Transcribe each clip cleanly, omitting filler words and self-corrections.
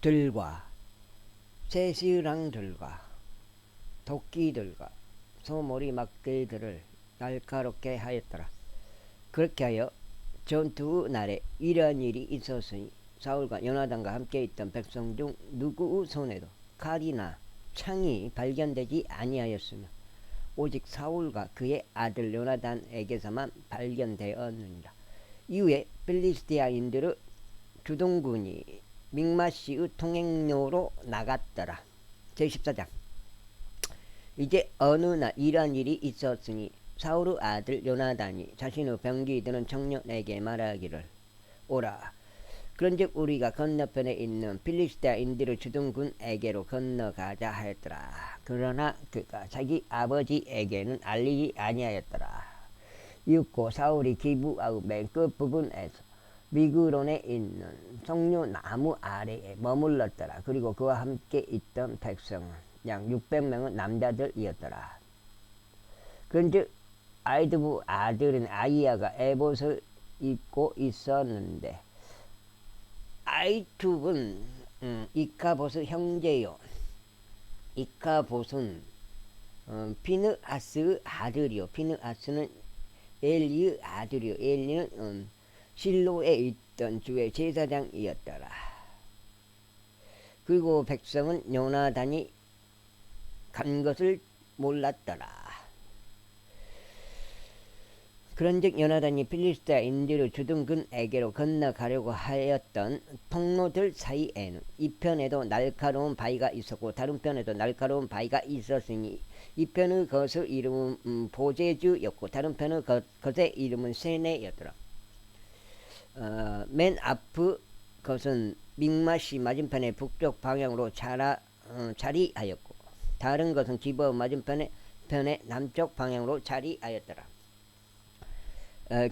들과 새시랑들과 도끼들과 소머리 막대들을 날카롭게 하였더라. 그렇게 하여 전투 날에 이러한 일이 있었으니 사울과 요나단과 함께 있던 백성 중 누구의 손에도 칼이나 창이 발견되지 아니하였으며 오직 사울과 그의 아들 요나단에게서만 발견되었느니라. 이후에 필리스티아인들의 주동군이 mik마시의 통행로로 나갔더라. 제14장. 이제 어느 날 이러한 일이 있었으니 사울의 아들 요나단이 자신의 병기 드는 청년에게 말하기를, 오라, 그런즉 우리가 건너편에 있는 필리스티아인들의 주둔군에게로 건너가자 하였더라. 그러나 그가 자기 아버지에게는 알리지 아니하였더라. 이윽고 사울이 기브아의 맨 끝부분에서 미그론에 있는 석류나무 아래에 머물렀더라. 그리고 그와 함께 있던 백성은 약 600명의 남자들이었더라. 그런즉 아이두부 아들인 아이야가 에봇을 입고 있었는데, 아이투브는 이카봇의 형제요, 이카봇은 피느하스의 아들이요, 피느하스는 엘리의 아들이요, 엘리는 실로에 있던 주의 제사장이었더라. 그리고 백성은 요나단이 간 것을 몰랐더라. 그런즉 요나단이 필리스티아인들의 주둔군에게로 건너가려고 하였던 통로들 사이에는 이편에도 날카로운 바위가 있었고 다른 편에도 날카로운 바위가 있었으니 이 편의 것의 이름은 보제주였고 다른 편의 것의 이름은 세네였더라. 맨 앞의 것은 mik마시 맞은편의 북쪽 방향으로 자리하였고 다른 것은 기브아 맞은편의 남쪽 방향으로 자리하였더라.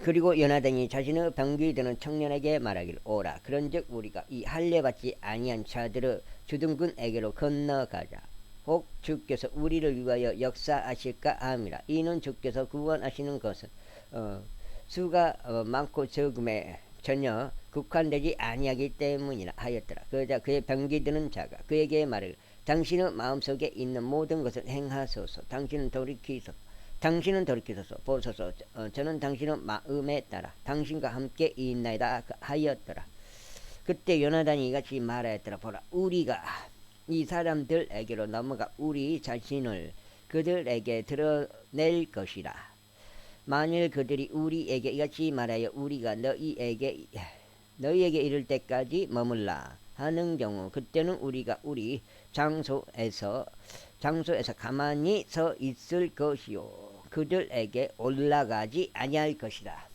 그리고 요나단이 자신의 병기 드는 청년에게 말하기를, 오라, 그런즉 우리가 이 할례받지 아니한 자들의 주둔군에게로 건너가자. 혹 주께서 우리를 위하여 역사하실까 함이라. 이는 주께서 구원하시는 것은 수가 많고 적음에 전혀 국한되지 아니하기 때문이라 하였더라. 그러자 그의 병기 드는 자가 그에게 말하기를, 당신의 마음속에 있는 모든 것을 행하소서. 당신은 돌이키소서 보소서. 저는 당신의 마음에 따라 당신과 함께 있나이다 하였더라. 그때 요나단이 이같이 말하였더라. 보라, 우리가 이 사람들에게로 넘어가 우리 자신을 그들에게 드러낼 것이라. 만일 그들이 우리에게 이같이 말하여 우리가 너희에게 이를 때까지 머물라 하는 경우, 그때는 우리가 우리 장소에서 가만히 서 있을 것이요 그들에게 올라가지 아니할 것이다.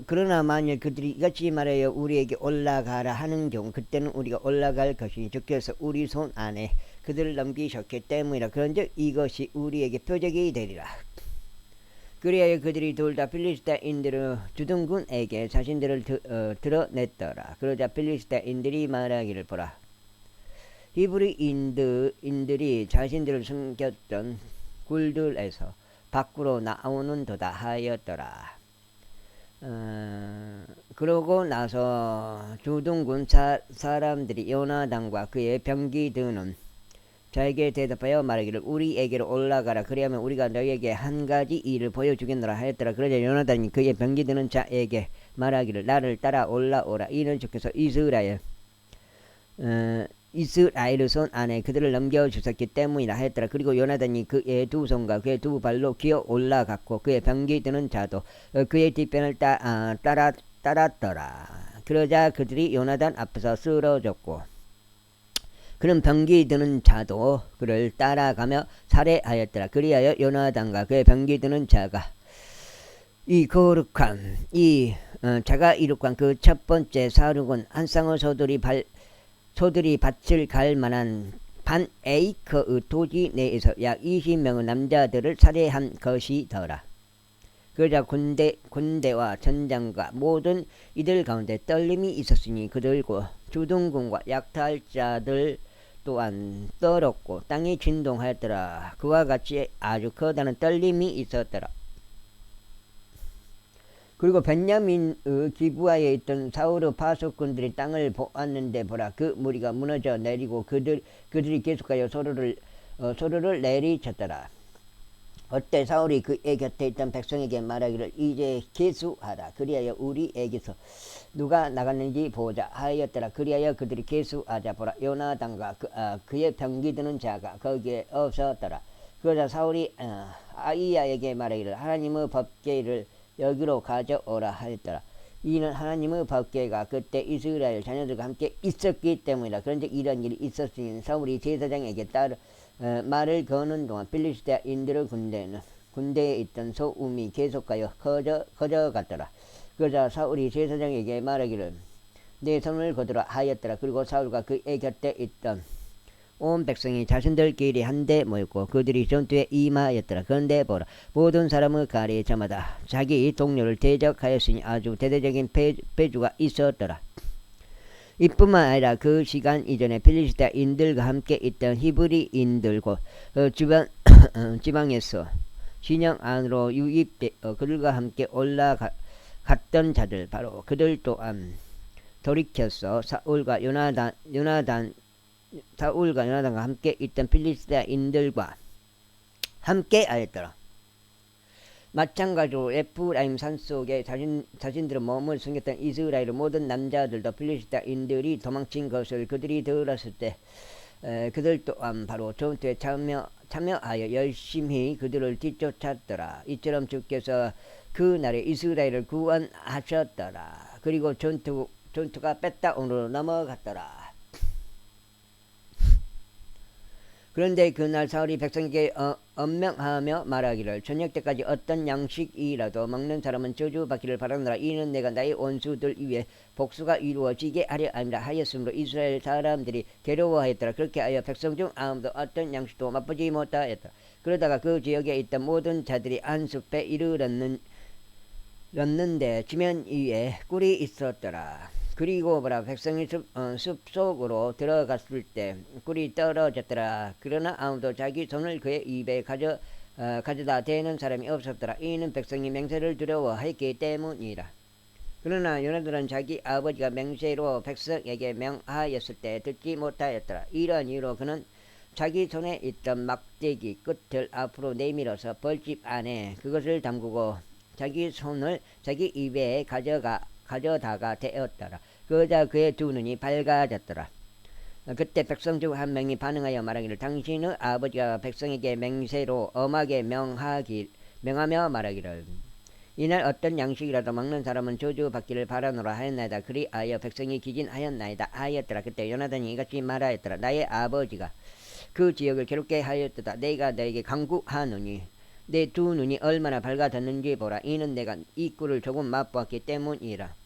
그러나 만일 그들이 이같이 말하여 우리에게 올라가라 하는 경우, 그때는 우리가 올라갈 것이니 주께서 우리 손 안에 그들을 넘기셨기 때문이라. 그런즉 이것이 우리에게 표적이 되리라. 그리하여 그들이 둘 다 필리스티아인들의 주둔군에게 자신들을 드러냈더라. 그러자 필리스티아인들이 말하기를, 보라, 히브리인들이 자신들을 숨겼던 굴들에서 밖으로 나오는도다 하였더라. 그러고 나서 주둔군 사람들이 요나단과 그의 병기 드는 자에게 대답하여 말하기를, 우리에게로 올라가라. 그리하면 우리가 너에게 한 가지 일을 보여주겠노라 하였더라. 그러자 요나단이 그의 병기 드는 자에게 말하기를, 나를 따라 올라오라. 이는 주께서 이스라엘의 손 안에 그들을 넘겨주셨기 때문이라 하였더라. 그리고 요나단이 그의 두 손과 그의 두 발로 기어 올라갔고 그의 병기 드는 자도 그의 뒷편을 따랐더라. 그러자 그들이 요나단 앞에서 쓰러졌고 그는 병기 드는 자도 그를 따라가며 살해하였더라. 그리하여 요나단과 그의 병기 드는 자가 이 거룩한 자가 이룩한 그 첫 번째 사륙은 한 쌍의 소들이 밭을 갈 만한 반 에이커의 토지 내에서 약 20명의 남자들을 살해한 것이더라. 그러자 군대와 전장과 모든 이들 가운데 떨림이 있었으니 그들과 주둔군과 약탈자들 또한 떨었고 땅이 진동하였더라. 그와 같이 아주 커다란 떨림이 있었더라. 그리고 베냐민의 기브아에 있던 사울의 파수꾼들이 땅을 보았는데 보라, 그 무리가 무너져 내리고 그들이 계속하여 서로를 내리쳤더라. 어때 사울이 그의 곁에 있던 백성에게 말하기를 이제 계수하라. 그리하여 우리에게서 누가 나갔는지 보자 하였더라. 그리하여 그들이 계수하자 보라, 요나단과 그의 병기 드는 자가 거기에 없었더라. 그러자 사울이 아이야에게 말하기를 하나님의 법궤를 여기로 가져오라 하였더라. 이는 하나님의 법궤가 그때 이스라엘 자녀들과 함께 있었기 때문이라. 그런즉 이런 일이 있었으니 사울이 제사장에게 따라 말을 거는 동안 필리스테인들의 군대에 있던 소음이 계속하여 커져갔더라. 그러자 사울이 제사장에게 말하기를 내 손을 거두라 하였더라. 그리고 사울과 그의 곁에 있던 온 백성이 자신들끼리 한데 모였고 그들이 전투에 임하였더라. 그런데 보라, 모든 사람의 가리에 저마다 자기 동료를 대적하였으니 아주 대대적인 패주가 있었더라. 이뿐만 아니라 그 시간 이전에 필리스테인들과 함께 있던 히브리인들과 지방에서 진영 안으로 유입되어 그들과 함께 올라갔던 자들, 바로 그들 또한 돌이켜서 사울과 요나단과 함께 있던 필리스테인들과 함께 하였더라. 마찬가지로 에프라임 산속에 자신들의 몸을 숨겼던 이스라엘의 모든 남자들도 필리스테인들이 도망친 것을 그들이 들었을 때 그들 또한 바로 전투에 참여하여 열심히 그들을 뒤쫓았더라. 이처럼 주께서 그날에 이스라엘을 구원하셨더라. 그리고 전투가 뺐다온으로 넘어갔더라. 그런데 그날 사울이 백성에게 엄명하며 말하기를 저녁 때까지 어떤 양식이라도 먹는 사람은 저주받기를 바라노라. 이는 내가 나의 원수들 위에 복수가 이루어지게 하려 함이라 하였으므로 이스라엘 사람들이 괴로워하였더라. 그렇게 하여 백성 중 아무도 어떤 양식도 맛보지 못하였더라. 그러다가 그 지역에 있던 모든 자들이 안숲에 이르렀는데 지면 위에 꿀이 있었더라. 그리고 보라, 백성이 숲속으로 들어갔을 때 꿀이 떨어졌더라. 그러나 아무도 자기 손을 그의 입에 가져다 대는 사람이 없었더라. 이는 백성이 맹세를 두려워했기 때문이라. 그러나 요나단은 자기 아버지가 맹세로 백성에게 명하였을 때 듣지 못하였더라. 이런 이유로 그는 자기 손에 있던 막대기 끝을 앞으로 내밀어서 벌집 안에 그것을 담그고 자기 손을 자기 입에 가져다가 대었더라. 그러자 그의 두 눈이 밝아졌더라. 그때 백성 중 한 명이 반응하여 말하기를 당신의 아버지가 백성에게 맹세로 엄하게 명하며 말하기를 이날 어떤 양식이라도 먹는 사람은 저주받기를 바라노라 하였나이다. 그리하여 백성이 기진하였나이다 하였더라. 그때 요나단이 이같이 말하였더라. 나의 아버지가 그 지역을 괴롭게 하였도다. 내가 너에게 강구하노니 내 두 눈이 얼마나 밝아졌는지 보라. 이는 내가 이 꿀을 조금 맛보았기 때문이라.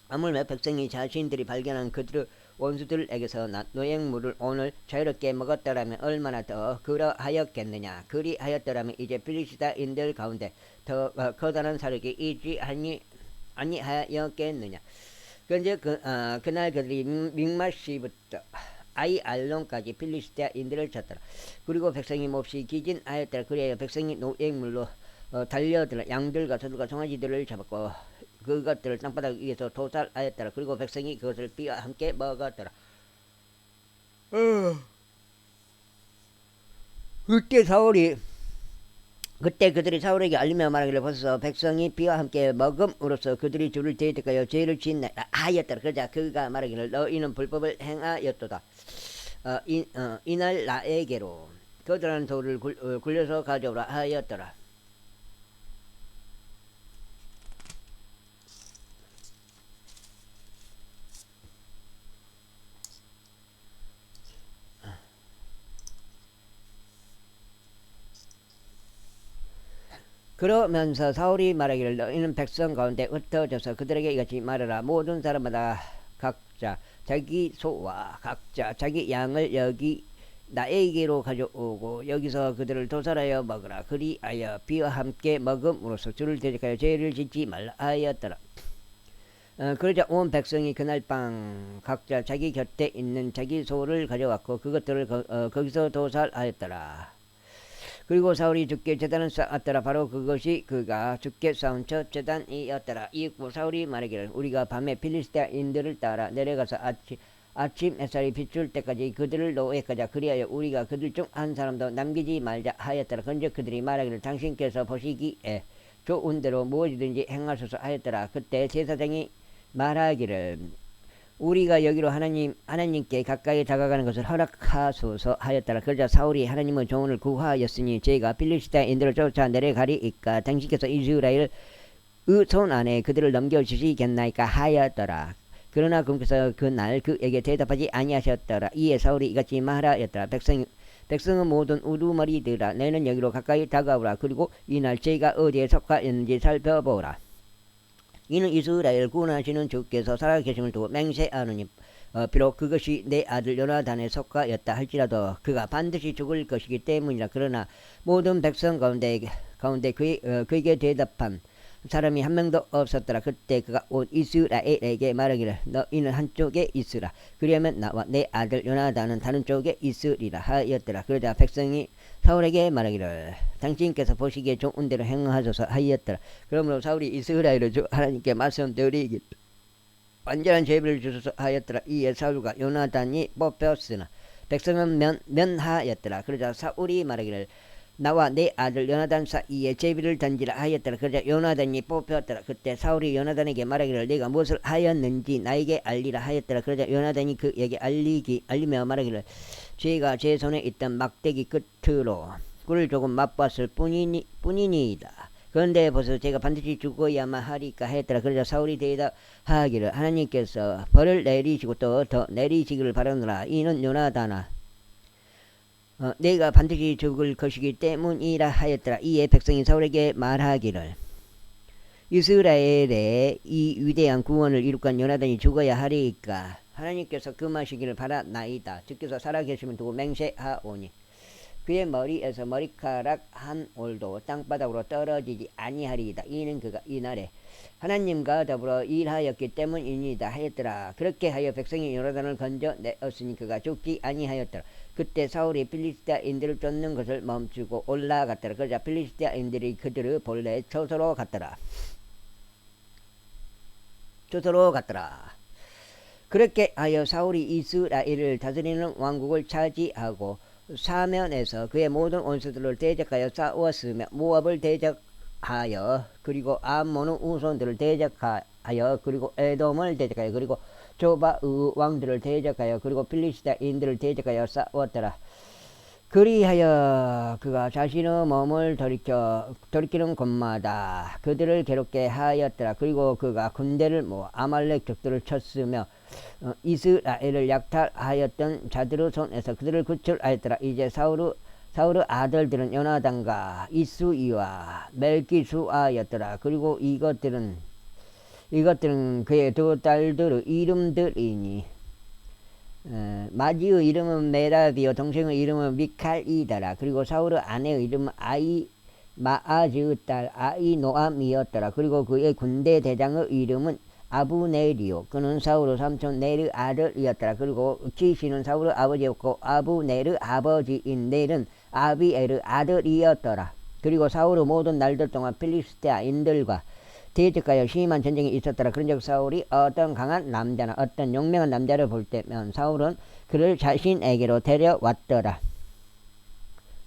하물며 백성이 자신들이 발견한 그들의 원수들에게서 노획물을 오늘 자유롭게 먹었더라면 얼마나 더 그러하였겠느냐. 그리하였더라면 이제 필리스타인들 가운데 더 커다란 사력이 있지 아니하였겠느냐. 그런데 그날 그들이 믹마시부터 아이알론까지 필리스타인들을 쳤더라. 그리고 백성이 몹시 기진하였더라. 그래야 백성이 노획물로 달려들어 양들과 소들과 송아지들을 잡았고 그것들을 땅바닥 위에서 도살하였더라. 그리고 백성이 그것을 비와 함께 먹었더라. 그때 그들이 사울에게 알리며 말하기를 벌써 백성이 비와 함께 먹음으로써 그들이 주를 대적하여 죄를 짓나이다 하였더라. 그러자 그가 말하기를 너희는 불법을 행하였도다. 이날 나에게로 거절한 돌을 굴려서 가져오라 하였더라. 그러면서 사울이 말하기를 너희는 백성 가운데 흩어져서 그들에게 이같이 말하라. 모든 사람마다 각자 자기 소와 각자 자기 양을 나에게로 가져오고 여기서 그들을 도살하여 먹으라. 그리하여 비와 함께 먹음으로써 주를 대적하여 죄를 짓지 말라 하였더라. 그러자 온 백성이 그날 밤 각자 자기 곁에 있는 자기 소를 가져왔고 그것들을 거기서 도살하였더라. 그리고 사울이 주께 제단을 쌓았더라. 바로 그것이 그가 주께 쌓은 첫 제단이었더라. 이윽고 사울이 말하기를 우리가 밤에 필리스테인들을 따라 내려가서 아침 햇살이 비출 때까지 그들을 노예하자. 그리하여 우리가 그들 중 한 사람도 남기지 말자 하였더라. 근즉 그들이 말하기를 당신께서 보시기에 좋은 대로 무엇이든지 행하소서 하였더라. 그때 제사장이 말하기를 우리가 여기로 하나님께 가까이 다가가는 것을 허락하소서 하였더라. 그러자 사울이 하나님의 조언을 구하였으니 제가 필리스타인들을 쫓아 내려가리이까 당신께서 이스라엘의 손 안에 그들을 넘겨주시겠나이까 하였더라. 그러나 그분께서 그날 그에게 대답하지 아니하셨더라. 이에 사울이 이같이 말하였더라. 백성은 모든 우두머리들아 너희는 여기로 가까이 다가오라. 그리고 이날 제가 어디에 속하였는지 살펴보라. 이는 이스라엘 구원하시는 주께서 살아계심을 두고 맹세하노니 비록 그것이 내 아들 요나단에 속하였다 할지라도 그가 반드시 죽을 것이기 때문이라. 그러나 모든 백성 가운데 그에게 대답한 사람이 한 명도 없었더라. 그때 그가 온 이스라엘에게 말하기를 너희는 한쪽에 있으라. 그러면 나와 내 아들 요나단은 다른 쪽에 있으리라 하였더라. 그러자 백성이 사울에게 말하기를 당신께서 보시기에 좋은 대로 행하소서 하였더라. 그러므로 사울이 이스라엘의 주 하나님께 말씀드리기를 완전한 제비를 주소서 하였더라. 이에 사울과 요나단이 뽑혔으나 백성은 면하였더라. 그러자 사울이 말하기를 나와 내 아들 요나단 사이에 제비를 던지라 하였더라. 그러자 요나단이 뽑혔더라. 그때 사울이 요나단에게 말하기를 네가 무엇을 하였는지 나에게 알리라 하였더라. 그러자 요나단이 그에게 알리며 말하기를 제가 제 손에 있던 막대기 끝으로 꿀을 조금 맛봤을 뿐이니이다. 그런데 벌써 제가 반드시 죽어야만 하리까 하였더라. 그러자 사울이 대답하기를 하나님께서 벌을 내리시고 또 더 내리시기를 바라노라. 이는 요나단아 내가 반드시 죽을 것이기 때문이라 하였더라. 이에 백성이 사울에게 말하기를 이스라엘의 이 위대한 구원을 이룩한 요나단이 죽어야 하리이까 하나님께서 금하시기를 바라나이다. 주께서 살아계심을 두고 맹세하오니 그의 머리에서 머리카락 한 올도 땅바닥으로 떨어지지 아니하리이다. 이는 그가 이날에 하나님과 더불어 일하였기 때문이니이다 하였더라. 그렇게 하여 백성이 요나단을 건져내었으니 그가 죽지 아니하였더라. 그때 사울이 필리스타인들을 쫓는 것을 멈추고 올라갔더라. 그러자 필리스타인들이 그들을 본래 초소로 갔더라. 그렇게 하여 사울이 이스라엘을 다스리는 왕국을 차지하고 사면에서 그의 모든 원수들을 대적하여 싸웠으며 모압을 대적하여 그리고 암몬의 우손들을 대적하여 그리고 에돔을 대적하여 그리고 조바의 왕들을 대적하여 그리고 필리스타인들을 대적하여 싸웠더라. 그리하여 그가 자신의 몸을 돌이키는 곳마다 그들을 괴롭게 하였더라. 그리고 그가 군대를 모아 아말렉 적들을 쳤으며 이스라엘을 약탈하였던 자들의 손에서 그들을 구출하였더라. 이제 사울의 아들들은 요나단과 이수이와 멜기수아였더라. 그리고 이것들은 그의 두 딸들의 이름들이니 마지의 이름은 메라비요 동생의 이름은 미칼이더라. 그리고 사울의 아내의 이름은 마아즈의 딸 아이노암이었더라. 그리고 그의 군대 대장의 이름은 아브넬이요 그는 사울의 삼촌 넬의 아들이었더라. 그리고 키시는 사울의 아버지였고 아브넬의 아버지인 넬은 아비엘의 아들이었더라. 그리고 사울의 모든 날들 동안 필리스테인들과 대적하여 심한 전쟁이 있었더라. 그런즉 사울이 어떤 강한 남자나 어떤 용맹한 남자를 볼 때면 사울은 그를 자신에게로 데려왔더라.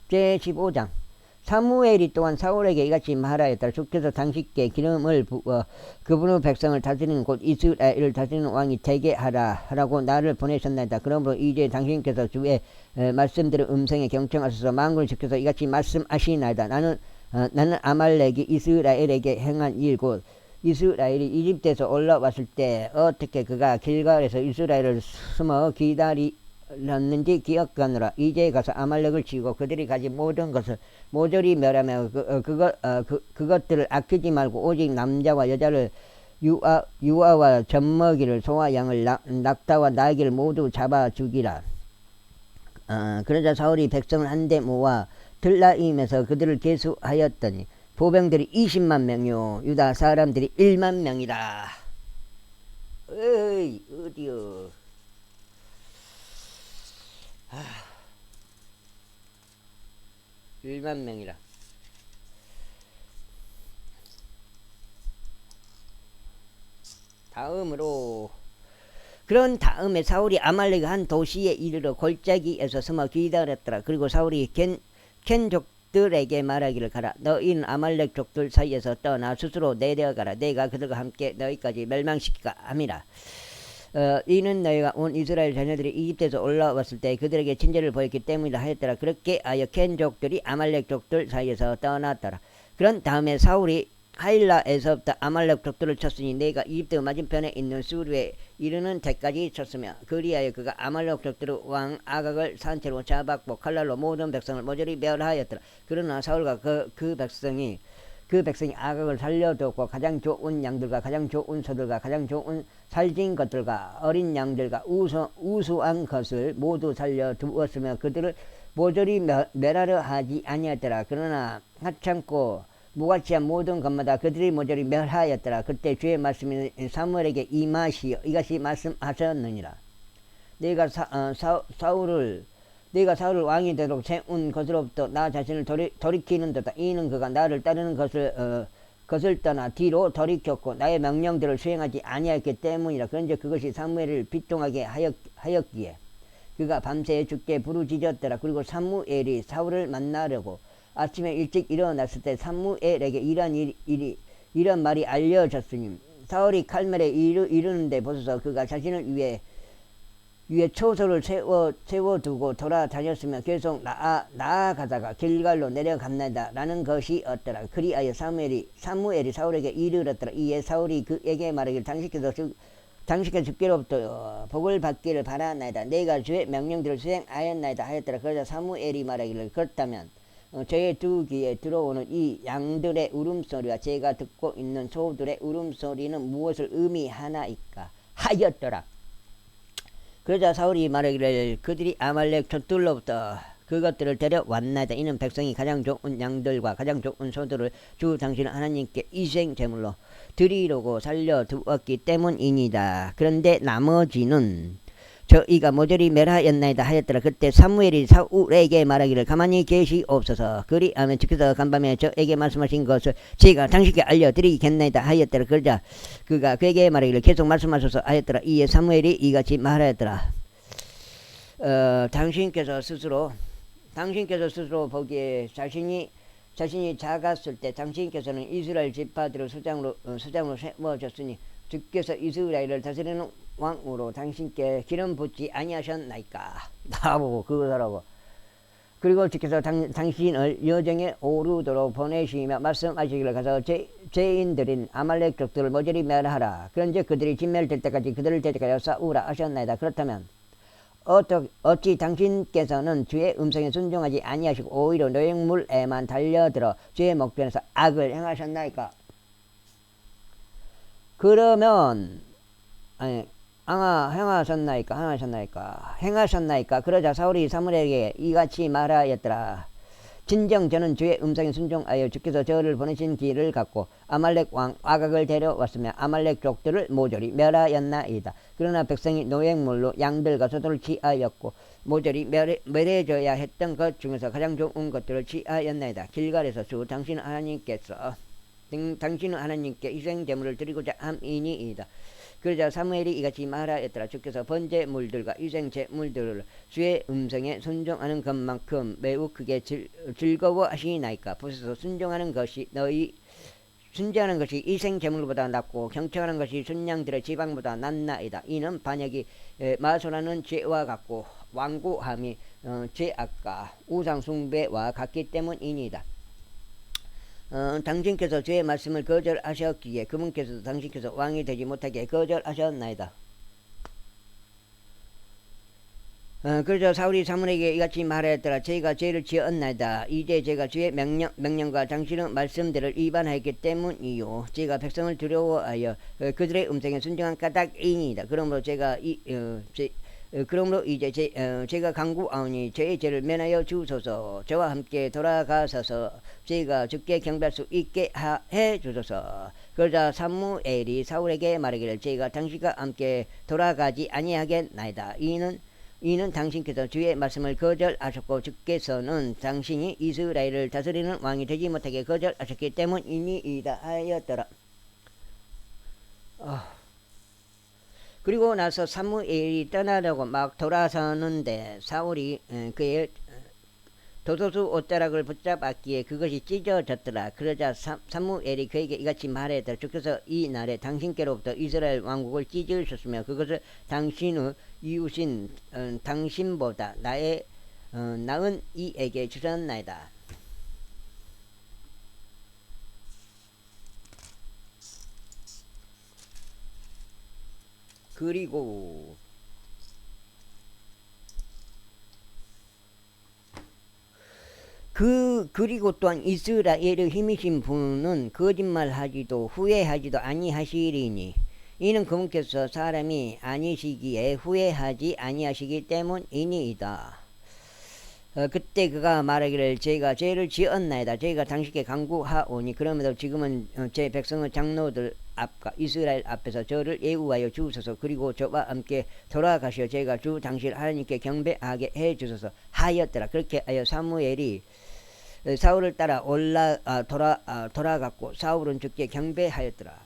제15장 사무엘이 또한 사울에게 이같이 말하였더라. 주께서 당신께 기름을 부어 그분의 백성을 다스리는 곧 이스라엘을 다스리는 왕이 되게 하라고 나를 보내셨나이다. 그러므로 이제 당신께서 주의 말씀들을 음성에 경청하소서. 만군을 주께서 이같이 말씀하시나이다. 나는 아말렉이 이스라엘에게 행한 일 곧 이스라엘이 이집트에서 올라왔을 때 어떻게 그가 길갈에서 이스라엘을 숨어 기다렸는지 기억하노라. 이제 가서 아말렉을 치고 그들이 가진 모든 것을 모조리 멸하며 그것들을 아끼지 말고 오직 남자와 여자를 유아와 젖먹이를 소와 양을 낙타와 나귀를 모두 잡아 죽이라. 그러자 사울이 백성을 한데 모아 들라임에서 그들을 계수하였더니 보병들이 20만 명이요 유다 사람들이 1만 명이라. 어이 어디요. 1만 명이라. 다음으로 그런 다음에 사울이 아말렉 한 도시에 이르러 골짜기에서 숨어 기다렸더라. 그리고 사울이 켄 족들에게 말하기를 가라. 너희는 아말렉 족들 사이에서 떠나 스스로 내려가라. 내가 그들과 함께 너희까지 멸망시키까 함이라. 이는 너희가 온 이스라엘 자녀들이 이집트에서 올라왔을 때 그들에게 친절을 보였기 때문이라 하였더라. 그렇게 하여 켄 족들이 아말렉 족들 사이에서 떠났더라. 그런 다음에 사울이 하일라에서부터 아말렉 족들을 쳤으니 내가 이집트 맞은편에 있는 수르에 이르는 데까지 쳤으며 그리하여 그가 아말렉 족들의 왕 아각을 산채로 잡았고 칼날로 모든 백성을 모조리 멸하였더라. 그러나 사울과 그 백성이 아각을 살려두었고 가장 좋은 양들과 가장 좋은 소들과 가장 좋은 살진 것들과 어린 양들과 우수한 것을 모두 살려두었으며 그들을 모조리 멸하려 하지 아니하였더라. 그러나 하찮고 무가치한 모든 것마다 그들이 모조리 멸하였더라. 그때 주의 말씀이 사무엘에게 임하시어 이같이 말씀하셨느니라. 내가 사울을 왕이 되도록 세운 것으로부터 나 자신을 돌이키는 듯다. 이는 그가 나를 따르는 것을 떠나 뒤로 돌이켰고 나의 명령들을 수행하지 아니하였기 때문이라. 그런즉 그것이 사무엘을 비통하게 하였기에 그가 밤새 주께 부르짖었더라. 그리고 사무엘이 사울을 만나려고 아침에 일찍 일어났을 때 사무엘에게 이런 말이 알려졌으니 사울이 칼멜에 이르는데 보소서 그가 자신을 위해 초소를 세워두고 돌아다녔으며 계속 나아가다가 길갈로 내려갔나이다 라는 것이 없더라. 그리하여 사무엘이 사울에게 이르렀더라. 이에 사울이 그에게 말하기를 당신께서 주께로부터 복을 받기를 바라나이다. 내가 주의 명령들을 수행하였나이다 하였더라. 그러자 사무엘이 말하기를 그렇다면 저의 두 귀에 들어오는 이 양들의 울음소리와 제가 듣고 있는 소들의 울음소리는 무엇을 의미하나이까 하였더라. 그러자 사울이 말하기를 그들이 아말렉 족들로부터 그것들을 데려왔나이다. 이는 백성이 가장 좋은 양들과 가장 좋은 소들을 주 당신 하나님께 희생제물로 드리려고 살려두었기 때문이니다. 그런데 나머지는 저희가 모조리 멸하였나이다 하였더라. 그때 사무엘이 사울에게 말하기를 가만히 계시옵소서. 그리하면 주께서 간밤에 저에게 말씀하신 것을 제가 당신께 알려드리겠나이다 하였더라. 그러자 그가 그에게 말하기를 계속 말씀하소서 하였더라. 이에 사무엘이 이같이 말하였더라. 당신께서 스스로 보기에 자신이 작았을 때 당신께서는 이스라엘 지파들을 수장으로 세워졌으니 주께서 이스라엘을 다스리는 왕으로 당신께 기름 붓지 아니하셨나이까. 나보고 그거더라고. 그리고 주께서 당신을 여정에 오르도록 보내시며 말씀하시기를 가서 죄인들인 아말렉 족들을 모조리 멸하라. 그런즉 그들이 진멸될 때까지 그들을 대적하여 싸우라 하셨나이다. 그렇다면 어찌 당신께서는 주의 음성에 순종하지 아니하시고 오히려 노획물에만 달려들어 주의 목전에서 악을 행하셨나이까. 그러면 행하셨나이까. 그러자 사울이 사무엘에게 이같이 말하였더라. 진정 저는 주의 음성에 순종하여 주께서 저를 보내신 길을 갖고 아말렉 왕 아각을 데려왔으며 아말렉 족들을 모조리 멸하였나이다. 그러나 백성이 노획물로 양들과 소들을 취하였고 모조리 멸해져야 했던 것 중에서 가장 좋은 것들을 취하였나이다. 길갈에서 당신은 하나님께 희생제물을 드리고자 함이니이다. 그러자 사무엘이 이같이 말하였더라. 주께서 번제물들과 희생제물들을 주의 음성에 순종하는 것만큼 매우 크게 즐거워하시나이까. 보소서 순종하는 것이 희생제물보다 낫고 경청하는 것이 순양들의 지방보다 낫나이다. 이는 반역이 마소라는 죄와 같고 완고함이 죄악과 우상숭배와 같기 때문이니이다. 당신께서 주의 말씀을 거절하셨기에 그분께서도 당신께서 왕이 되지 못하게 거절하셨나이다. 그래서 사울이 사무엘에게 이같이 말하였더라. 저희가 죄를 지었나이다. 이제 제가 주의 명령과 당신의 말씀들을 위반하였기 때문이요 제가 백성을 두려워하여 그들의 음성에 순종한 까닭이니이다. 그러므로 제가 그러므로 이제 제가 간구하오니 저의 죄를 면하여 주소서. 저와 함께 돌아가셔서 제가 주께 경배할 수 있게 해 주소서. 그러자 사무엘이 사울에게 말하기를 제가 당신과 함께 돌아가지 아니하겠나이다. 이는 당신께서 주의 말씀을 거절하셨고 주께서는 당신이 이스라엘을 다스리는 왕이 되지 못하게 거절하셨기 때문이니이다 하였더라. 그리고 나서 사무엘이 떠나려고 막 돌아서는데 사울이 그의 도도수 옷자락을 붙잡았기에 그것이 찢어졌더라. 그러자 사무엘이 그에게 이같이 말했더라. 주께서 이 날에 당신께로부터 이스라엘 왕국을 찢으셨으며 그것을 당신의 이웃인 당신보다 나은 이에게 주셨나이다. 그리고 또한 이스라엘의 힘이신 분은 거짓말하지도 후회하지도 아니하시리니 이는 그분께서 사람이 아니시기에 후회하지 아니하시기 때문이니이다. 그때 그가 말하기를 제가 죄를 지었나이다. 제가 당신께 간구하오니 그럼에도 지금은 제 백성의 장로들 앞과 이스라엘 앞에서 저를 예우하여 주소서. 그리고 저와 함께 돌아가시어 제가 주 당신 하나님께 경배하게 해 주소서 하였더라. 그렇게 하여 사무엘이 사울을 따라 돌아갔고 사울은 주께 경배하였더라.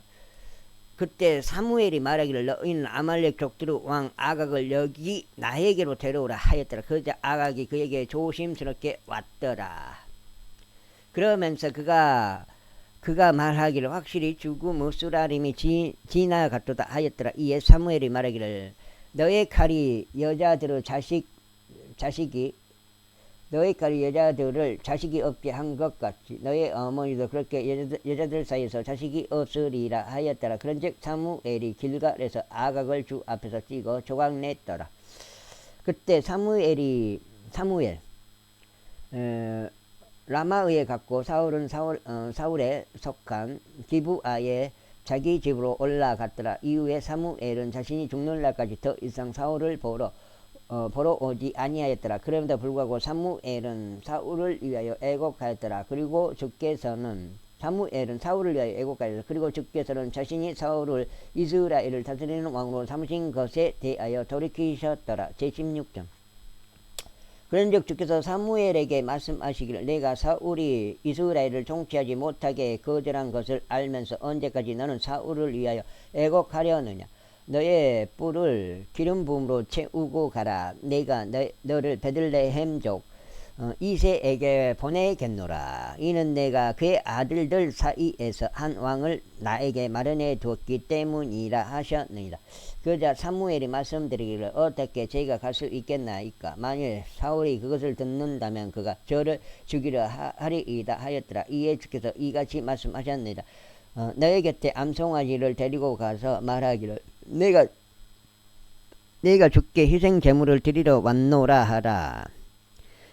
그때 사무엘이 말하기를 너희는 아말렉 족들의 왕 아각을 여기 나에게로 데려오라 하였더라. 그러자 아각이 그에게 조심스럽게 왔더라. 그러면서 그가 말하기를 확실히 죽음의 쓰라림이 지나갔도다 하였더라. 이에 사무엘이 말하기를 너의 칼이 여자들의 여자들을 자식이 없게 한 것 같이 너의 어머니도 그렇게 여자들 사이에서 자식이 없으리라 하였더라. 그런즉 사무엘이 길갈에서 아각을 주 앞에서 찍어 조각냈더라. 그때 사무엘 라마의에 갔고 사울은 사울에 속한 기브아에 자기 집으로 올라갔더라. 이후에 사무엘은 자신이 죽는 날까지 더 이상 사울을 보러 오지 아니하였더라. 그럼에도 불구하고 사무엘은 사울을 위하여 애곡하였더라. 그리고 주께서는 자신이 사울을 이스라엘을 다스리는 왕으로 삼으신 것에 대하여 돌이키셨더라. 제16장. 그런즉 주께서 사무엘에게 말씀하시기를 내가 사울이 이스라엘을 통치하지 못하게 거절한 것을 알면서 언제까지 너는 사울을 위하여 애곡하려느냐. 너의 뿔을 기름 부음으로 채우고 가라. 내가 너를 베들레헴족 이새에게 보내겠노라. 이는 내가 그의 아들들 사이에서 한 왕을 나에게 마련해 두었기 때문이라 하셨느니라. 그러자 사무엘이 말씀드리기를 어떻게 제가 갈 수 있겠나이까. 만일 사울이 그것을 듣는다면 그가 저를 죽이려 하리이다 하였더라. 이에 주께서 이같이 말씀하셨느니라. 너의 곁에 암송아지를 데리고 가서 말하기를 내가 주께 희생 제물을 드리러 왔노라 하라.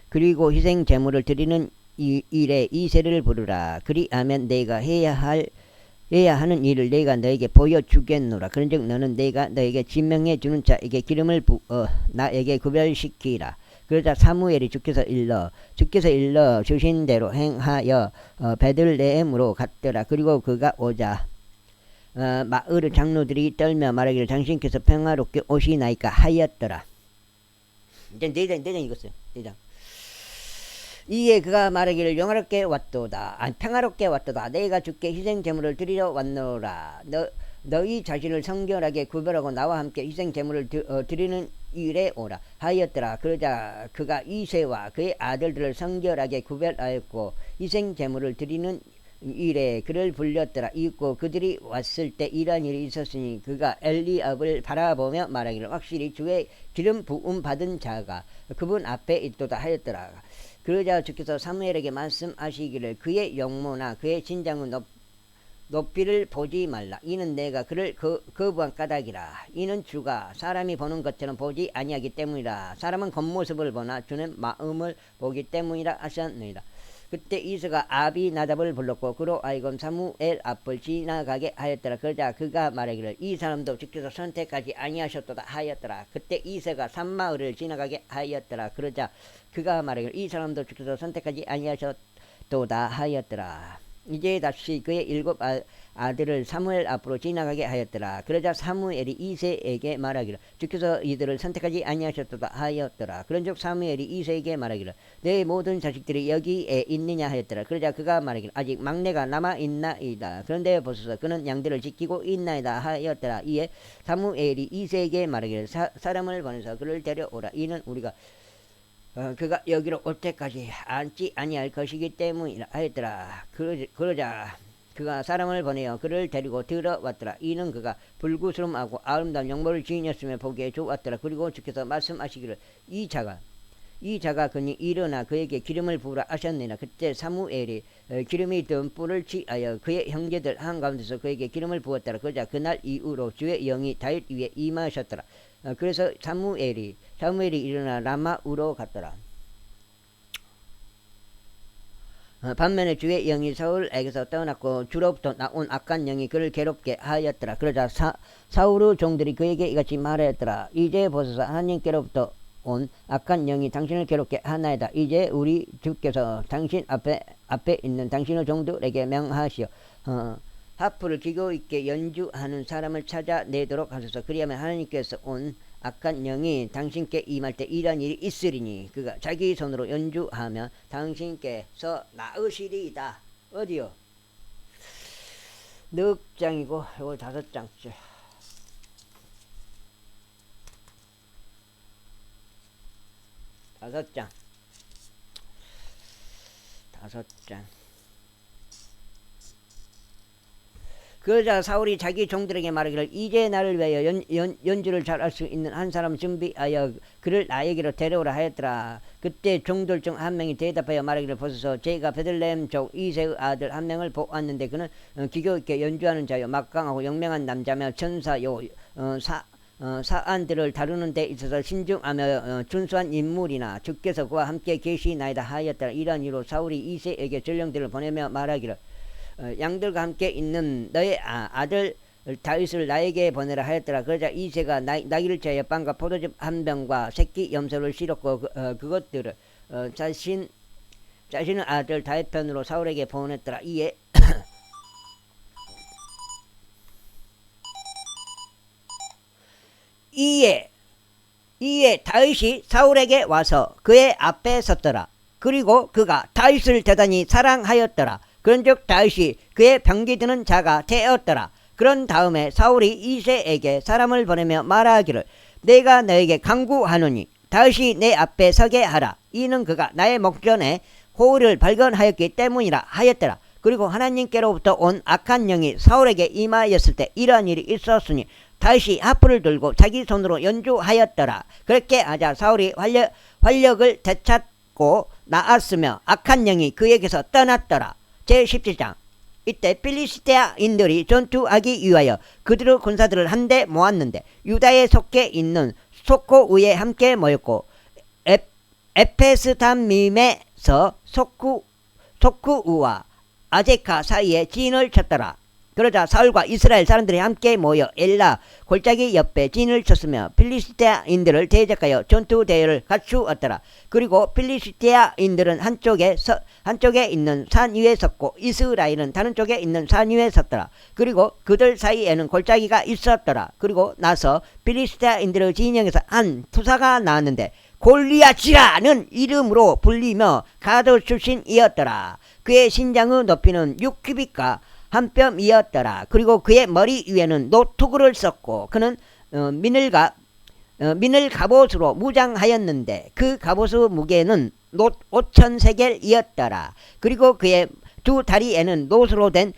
그리고 희생 제물을 드리는 일에 이새를 부르라. 그리하면 내가 해야 하는 일을 내가 너에게 보여주겠노라. 그런즉 너는 내가 너에게 지명해 주는 자에게 기름을 부어 나에게 구별시키라. 그러자 사무엘이 주께서 일러 주신 대로 행하여 베들레헴으로 갔더라. 그리고 그가 오자 마을의 장로들이 떨며 말하기를 당신께서 평화롭게 오시나이까 하였더라. 이제 내장 읽었어요. 내장. 이에 그가 말하기를 평화롭게 왔도다. 내가 주께 희생 제물을 드리러 왔노라. 너희 자신을 성결하게 구별하고 나와 함께 희생 제물을 드리는 일에 오라 하였더라. 그러자 그가 이새와 그의 아들들을 성결하게 구별하였고 희생 제물을 드리는 일에 그를 불렸더라. 이윽고 그들이 왔을 때 이러한 일이 있었으니 그가 엘리압을 바라보며 말하기를 확실히 주의 기름 부음 받은 자가 그분 앞에 있도다 하였더라. 그러자 주께서 사무엘에게 말씀하시기를 그의 용모나 그의 진장의 높이를 보지 말라. 이는 내가 그를 거부한 까닭이라. 이는 주가 사람이 보는 것처럼 보지 아니하기 때문이라. 사람은 겉모습을 보나 주는 마음을 보기 때문이라 하셨느니라. 그때 이세가 아비나답을 불렀고 그로 하여금 사무엘 앞을 지나가게 하였더라. 그러자 그가 말하기를 이 사람도 주께서 선택하지 아니하셨도다 하였더라. 그때 이세가 산마을을 지나가게 하였더라. 그러자 그가 말하기를 이 사람도 주께서 선택하지 아니하셨도다 하였더라. 이제 다시 그의 7 아들을 사무엘 앞으로 지나가게 하였더라. 그러자 사무엘이 이새에게 말하기를 주께서 이들을 선택하지 아니하셨도다 하였더라. 그런즉 사무엘이 이새에게 말하기를 내 모든 자식들이 여기에 있느냐 하였더라. 그러자 그가 말하기를 아직 막내가 남아있나이다. 그런데 보소서 그는 양들을 지키고 있나이다 하였더라. 이에 사무엘이 이새에게 말하기를 사람을 보내서 그를 데려오라. 이는 우리가 그가 여기로 올 때까지 앉지 아니할 것이기 때문이라 하였더라. 그러자 그가 사람을 보내어 그를 데리고 들어왔더라. 이는 그가 불구스름하고 아름다운 용모를 지녔으며 보기에 좋았더라. 그리고 주께서 말씀하시기를 이 자가 그니 일어나 그에게 기름을 부으라 하셨느니라. 그때 사무엘이 기름이 든 뿔을 취하여 그의 형제들 한가운데서 그에게 기름을 부었더라. 그러자 그날 이후로 주의 영이 다윗 위에 임하셨더라. 그래서 사무엘이 일어나 라마우로 갔더라. 반면에 주의 영이 사울에게서 떠났고 주로부터 나온 악한 영이 그를 괴롭게 하였더라. 그러자 사울의 종들이 그에게 이같이 말하였더라. 이제 보소서 하나님께로부터 온 악한 영이 당신을 괴롭게 하나이다. 이제 우리 주께서 당신 앞에 있는 당신의 종들에게 명하시어 하프를 기교 있게 연주하는 사람을 찾아내도록 하소서. 그리하면 하나님께서 온 악한 영이 당신께 임할 때 이런 일이 있으리니 그가 자기 손으로 연주하며 당신께서 나으시리이다. 어디요? 넉 장이고 이거 5장째. 5장. 5장. 그러자 사울이 자기 종들에게 말하기를 이제 나를 위하여 연주를 잘할 수 있는 한 사람 준비하여 그를 나에게로 데려오라 하였더라. 그때 종들 중 한 명이 대답하여 말하기를 보소서 제가 베들레헴 족 이새의 아들 한 명을 보았는데 그는 기교 있게 연주하는 자요 막강하고 영명한 남자며 천사요 사안들을 다루는 데 있어서 신중하며 준수한 인물이나 주께서 그와 함께 계시나이다 하였더라. 이러한 이유로 사울이 이새에게 전령들을 보내며 말하기를 양들과 함께 있는 너의 아들 다윗을 나에게 보내라 하였더라. 그러자 이새가 나귀를 채하여 빵과 포도즙 한 병과 새끼 염소를 실었고 그것들을 자신의 아들 다윗 편으로 사울에게 보냈더라. 이에 다윗이 사울에게 와서 그의 앞에 섰더라. 그리고 그가 다윗을 대단히 사랑하였더라. 그런즉 다윗이 그의 병기드는 자가 되었더라. 그런 다음에 사울이 이새에게 사람을 보내며 말하기를 내가 너에게 간구하노니 다윗이 내 앞에 서게 하라. 이는 그가 나의 목전에 호의를 발견하였기 때문이라 하였더라. 그리고 하나님께로부터 온 악한 영이 사울에게 임하였을 때 이러한 일이 있었으니 다윗이 하프를 들고 자기 손으로 연주하였더라. 그렇게 하자 사울이 활력을 되찾고 나았으며 악한 영이 그에게서 떠났더라. 제17장. 이때 필리스테아인들이 전투하기 위하여 그들의 군사들을 한데 모았는데 유다에 속해 있는 소코우에 함께 모였고 에페스담밈에서 소쿠우와 아제카 사이에 진을 쳤더라. 그러자 사울과 이스라엘 사람들이 함께 모여 엘라 골짜기 옆에 진을 쳤으며 필리스테아인들을 대적하여 전투 대열을 갖추었더라. 그리고 필리스테아인들은 한쪽에 있는 산 위에 섰고 이스라엘은 다른 쪽에 있는 산 위에 섰더라. 그리고 그들 사이에는 골짜기가 있었더라. 그리고 나서 필리스테아인들의 진영에서 한 투사가 나왔는데 골리앗이라는 이름으로 불리며 가드 출신이었더라. 그의 신장의 높이는 6규빗과 한 뼘이었더라. 그리고 그의 머리 위에는 노투구를 썼고 그는 민을 갑옷으로 무장하였는데 그 갑옷의 무게는 놋 5,000세겔이었더라. 그리고 그의 두 다리에는 놋으로 된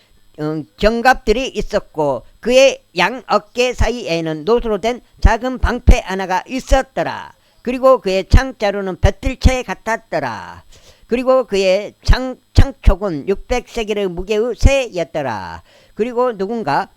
견갑들이 있었고 그의 양 어깨 사이에는 놋으로 된 작은 방패 하나가 있었더라. 그리고 그의 창자루는 뱃들채 같았더라. 그리고 그의 창촉은 600세겔의 무게의 새였더라. 그리고 누군가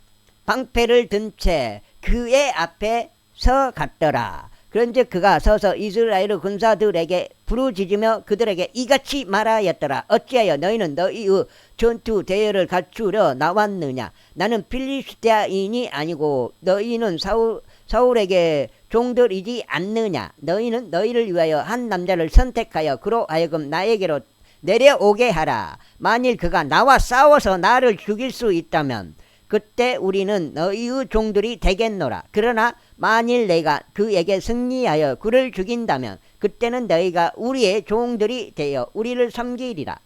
방패를 든 채 그의 앞에 서 갔더라. 그런즉 그가 서서 이스라엘 군사들에게 부르짖으며 그들에게 이같이 말하였더라. 어찌하여 너희는 너희의 전투 대열을 갖추려 나왔느냐? 나는 필리스티아인이 아니고 너희는 사울에게 종들이지 않느냐? 너희는 너희를 위하여 한 남자를 선택하여 그로 하여금 나에게로 내려오게 하라. 만일 그가 나와 싸워서 나를 죽일 수 있다면 그때 우리는 너희의 종들이 되겠노라. 그러나 만일 내가 그에게 승리하여 그를 죽인다면 그때는 너희가 우리의 종들이 되어 우리를 섬기리라.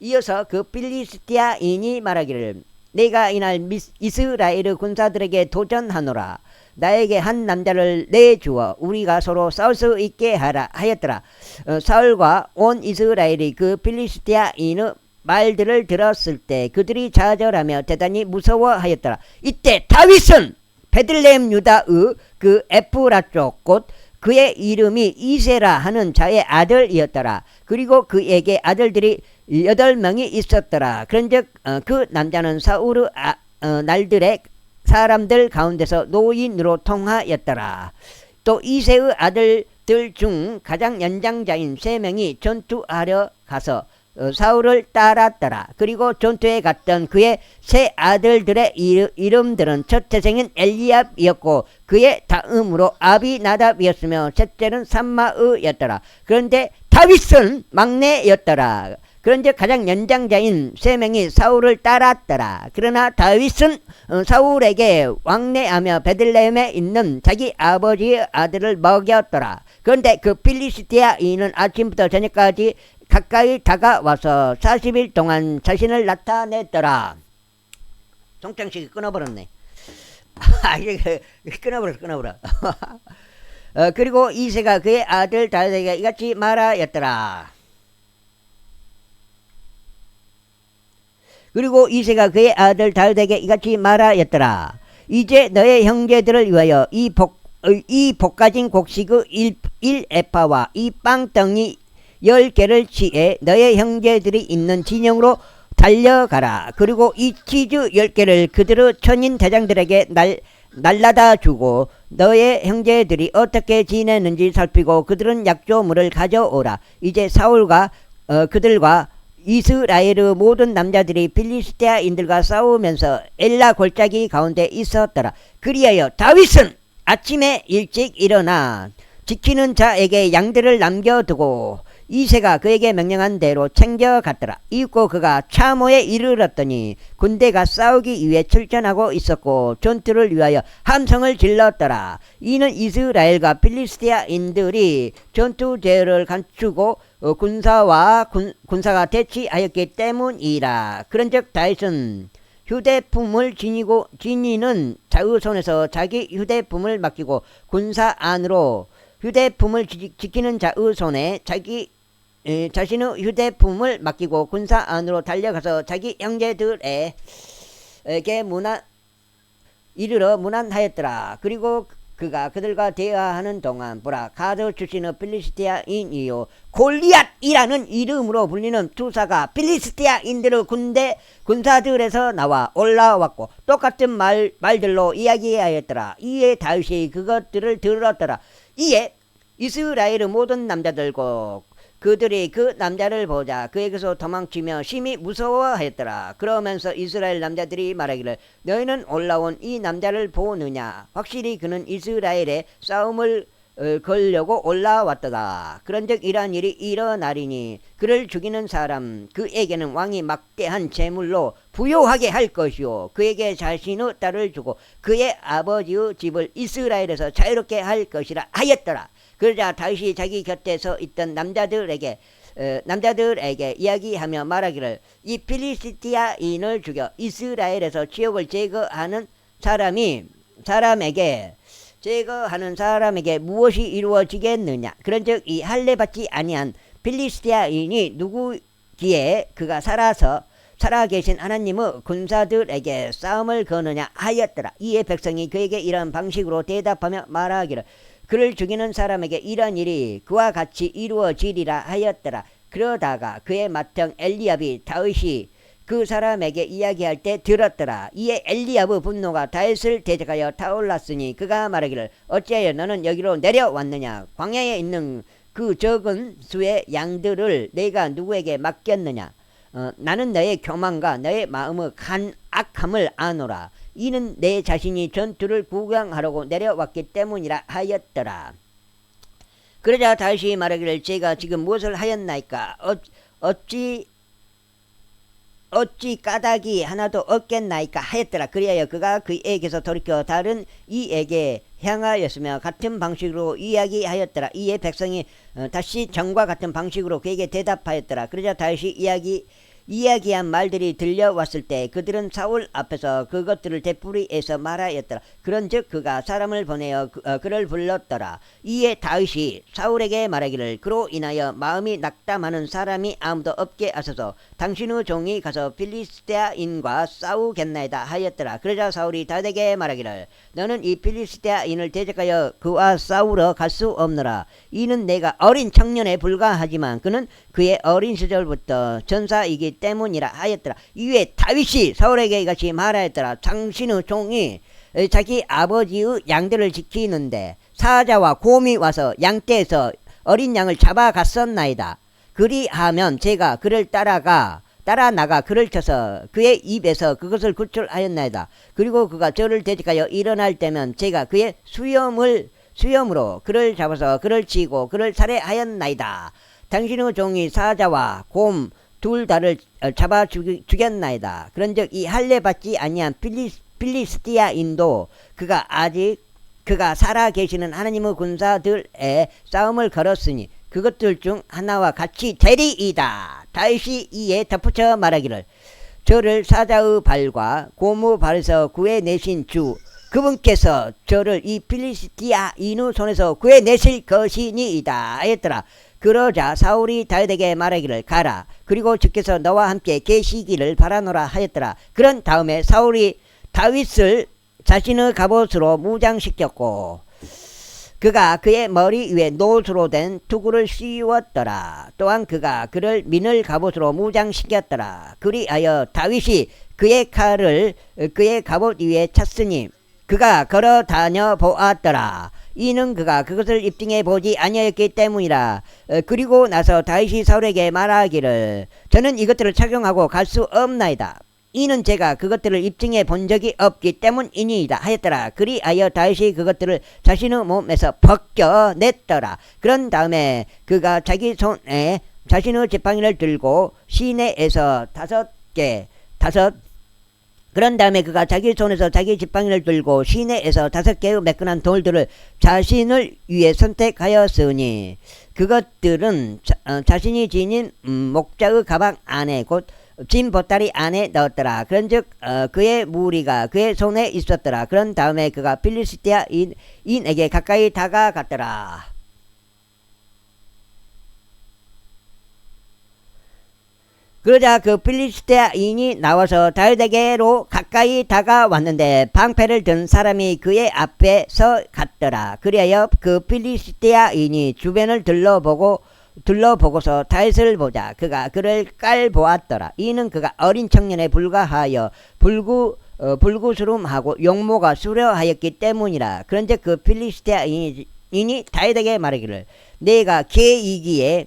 이어서 그 필리스티아인이 말하기를 내가 이날 이스라엘 군사들에게 도전하노라. 나에게 한 남자를 내주어 우리가 서로 싸울 수 있게 하라 하였더라. 사울과 온 이스라엘이 그 필리스티아인의 말들을 들었을 때 그들이 좌절하며 대단히 무서워하였더라. 이때 다윗은 베들레헴 유다의 그 에프라 쪽 곧 그의 이름이 이세라 하는 자의 아들이었더라. 그리고 그에게 아들들이 8명이 있었더라. 그런즉 그 남자는 사울의 날들의 사람들 가운데서 노인으로 통하였더라. 또 이세의 아들들 중 가장 연장자인 3명이 전투하려 가서 사울을 따랐더라. 그리고 전투에 갔던 그의 3 아들들의 이름들은 첫 태생인 엘리압이었고 그의 다음으로 아비나답이었으며 셋째는 삼마의였더라. 그런데 다윗은 막내였더라. 그런데 가장 연장자인 3명이 사울을 따랐더라. 그러나 다윗은 사울에게 왕래하며 베들레헴에 있는 자기 아버지의 아들을 먹였더라. 그런데 그 필리스티아인은 아침부터 저녁까지 가까이 다가와서 40일 동안 자신을 나타냈더라. 송창식이 끊어버렸네. 끊어버려. 그리고 이새가 그의 아들 다윗에게 이같이 말하였더라. 이제 너의 형제들을 위하여 이 볶아진 곡식의 1에파와 이 빵덩이 10개를 취해 너의 형제들이 있는 진영으로 달려가라. 그리고 이 치즈 10개를 그들의 천인 대장들에게 날라다 주고 너의 형제들이 어떻게 지내는지 살피고 그들은 약조물을 가져오라. 이제 사울과 그들과 이스라엘의 모든 남자들이 필리스티아인들과 싸우면서 엘라 골짜기 가운데 있었더라. 그리하여 다윗은 아침에 일찍 일어나 지키는 자에게 양들을 남겨두고 이새가 그에게 명령한 대로 챙겨갔더라. 이윽고 그가 차모에 이르렀더니 군대가 싸우기 위해 출전하고 있었고 전투를 위하여 함성을 질렀더라. 이는 이스라엘과 필리스티아인들이 전투 대열을 갖추고 군사가 대치하였기 때문이라. 그런즉 다윗은 휴대품을 지니는 자의 손에서 자기 휴대품을 맡기고 군사 안으로 휴대품을 지키는 자의 손에 자신의 휴대품을 맡기고 군사 안으로 달려가서 자기 형제들에게 이르러 문안하였더라. 그리고 그가 그들과 대화하는 동안 보라, 가드 출신의 필리스티아인이요 골리앗이라는 이름으로 불리는 투사가 필리스티아인들의 군사들에서 나와 올라왔고 똑같은 말들로 이야기하였더라. 이에 다윗이 그것들을 들었더라. 이에 이스라엘의 모든 남자들과 그들이 그 남자를 보자 그에게서 도망치며 심히 무서워하였더라. 그러면서 이스라엘 남자들이 말하기를 너희는 올라온 이 남자를 보느냐? 확실히 그는 이스라엘에 싸움을 걸려고 올라왔도다. 그런즉 이러한 일이 일어나리니 그를 죽이는 사람 그에게는 왕이 막대한 재물로 부요하게 할 것이요 그에게 자신의 딸을 주고 그의 아버지의 집을 이스라엘에서 자유롭게 할 것이라 하였더라. 그러자 다윗이 자기 곁에 서 있던 남자들에게 이야기하며 말하기를 이 필리스티아인을 죽여 이스라엘에서 지옥을 제거하는 사람에게 무엇이 이루어지겠느냐? 그런즉 이 할례 받지 아니한 필리스티아인이 누구기에 그가 살아 계신 하나님의 군사들에게 싸움을 거느냐 하였더라. 이에 백성이 그에게 이런 방식으로 대답하며 말하기를 그를 죽이는 사람에게 이런 일이 그와 같이 이루어지리라 하였더라. 그러다가 그의 맏형 엘리압이 다윗이 그 사람에게 이야기할 때 들었더라. 이에 엘리압의 분노가 다윗을 대적하여 타올랐으니 그가 말하기를 어찌하여 너는 여기로 내려왔느냐. 광야에 있는 그 적은 수의 양들을 내가 누구에게 맡겼느냐. 나는 너의 교만과 너의 마음의 악함을 아노라. 이는 내 자신이 전투를 구경하려고 내려왔기 때문이라 하였더라. 그러자 다윗이 말하기를 제가 지금 무엇을 하였나이까. 어찌 까닭이 하나도 없겠나이까 하였더라. 그리하여 그가 그에게서 돌이켜 다른 이에게 향하였으며 같은 방식으로 이야기하였더라. 이에 백성이 다시 전과 같은 방식으로 그에게 대답하였더라. 그러자 다윗이 이야기한 말들이 들려왔을 때 그들은 사울 앞에서 그것들을 되풀이해서 말하였더라. 그런즉 그가 사람을 보내어 그를 불렀더라. 이에 다윗이 사울에게 말하기를 그로 인하여 마음이 낙담하는 사람이 아무도 없게 하소서. 당신의 종이 가서 필리스테아인과 싸우겠나이다 하였더라. 그러자 사울이 다윗에게 말하기를 너는 이 필리스테아인을 대적하여 그와 싸우러 갈 수 없노라. 이는 내가 어린 청년에 불과하지만 그는 그의 어린 시절부터 전사이기 때문이라 하였더라. 이에 다윗이 사울에게 이같이 말하였더라. 당신의 종이 자기 아버지의 양들을 지키는데 사자와 곰이 와서 양떼에서 어린 양을 잡아갔었나이다. 그리하면 제가 그를 따라 나가 그를 쳐서 그의 입에서 그것을 구출하였나이다. 그리고 그가 저를 대적하여 일어날 때면 제가 그의 수염으로 그를 잡아서 그를 치고 그를 살해하였나이다. 당신의 종이 사자와 곰 둘 다를 잡아 죽였나이다. 그런즉 이 할례 받지 아니한 필리스티아인도 그가 살아 계시는 하나님의 군사들의 싸움을 걸었으니 그것들 중 하나와 같이 되리이다. 다윗이 이에 덧붙여 말하기를 저를 사자의 발과 곰의 발에서 구해내신 주 그분께서 저를 이 필리스티아인의 손에서 구해내실 것이니이다 하였더라. 그러자 사울이 다윗에게 말하기를 가라. 그리고 주께서 너와 함께 계시기를 바라노라 하였더라. 그런 다음에 사울이 다윗을 자신의 갑옷으로 무장시켰고 그가 그의 머리 위에 노수로 된 투구를 씌웠더라. 또한 그가 그를 민을 갑옷으로 무장시켰더라. 그리하여 다윗이 그의 칼을 그의 갑옷 위에 찼으니 그가 걸어 다녀 보았더라. 이는 그가 그것을 입증해 보지 아니하였기 때문이라. 그리고 나서 다윗이 사울에게 말하기를 저는 이것들을 착용하고 갈 수 없나이다. 이는 제가 그것들을 입증해 본 적이 없기 때문이니이다 하였더라. 그리하여 다윗이 그것들을 자신의 몸에서 벗겨냈더라. 그런 다음에 그가 자기 손에 자신의 지팡이를 들고 시내에서 그런 다음에 그가 자기 손에서 자기 지팡이를 들고 시내에서 5개의 매끈한 돌들을 자신을 위해 선택하였으니 그것들은 자신이 지닌 목자의 가방 안에 곧 진 보따리 안에 넣었더라. 그런즉 그의 무리가 그의 손에 있었더라. 그런 다음에 그가 필리스티아인에게 가까이 다가갔더라. 그러자 그 필리스테아인이 나와서 다윗에게로 가까이 다가왔는데 방패를 든 사람이 그의 앞에 서 갔더라. 그리하여 그 필리스테아인이 주변을 둘러보고서 다윗을 보자 그가 그를 깔보았더라. 이는 그가 어린 청년에 불과하여 불구스름하고 용모가 수려하였기 때문이라. 그런즉 그 필리스테아인이 다윗에게 말하기를 내가 개이기에